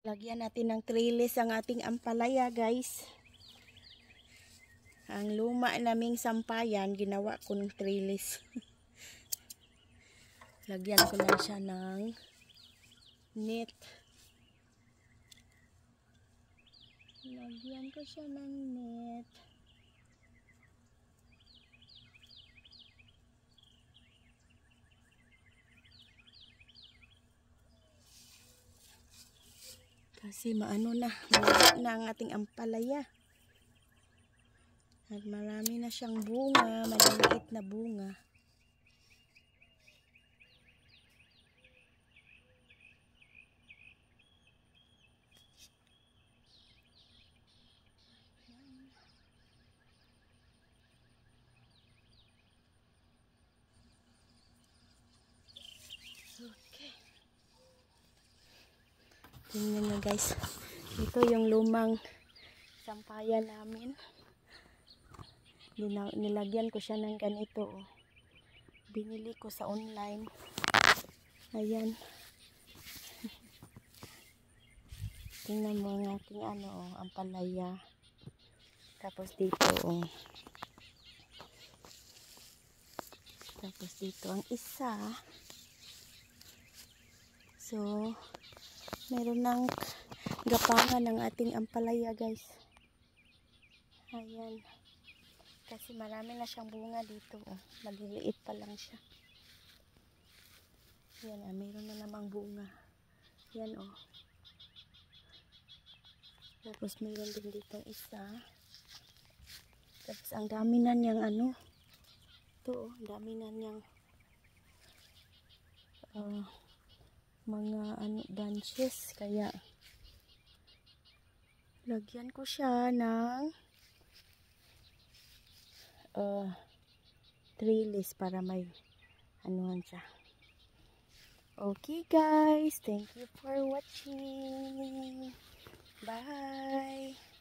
Lagyan natin ng trellis ang ating ampalaya, guys. Ang luma naming sampayan, ginawa ko ng trellis. Lagyan ko lang siya ng net. Lagyan ko siya ng net. Kasi maano na, malaki na ang ating ampalaya. At marami na siyang bunga, maliliit na bunga. Okay. Tingnan nyo, guys. Ito yung lumang sampayan namin. Nilagyan ko siya ng ganito. Oh. Binili ko sa online. Ayan. Tingnan mo ang ating ampalaya. Tapos dito, oh. Tapos dito ang isa. So, meron ng gapangan ng ating ampalaya, guys. Ayan. Kasi marami na siyang bunga dito. Oh. Maliliit pa lang siya. Yan, meron na namang bunga. Yan, oh. Tapos meron din dito isa. Tapos ang dami na niyang ito, oh. Dami na niyang mga branches. Kaya lagyan ko siya ng trellis para may anuhan siya. Okay, guys, thank you for watching. Bye.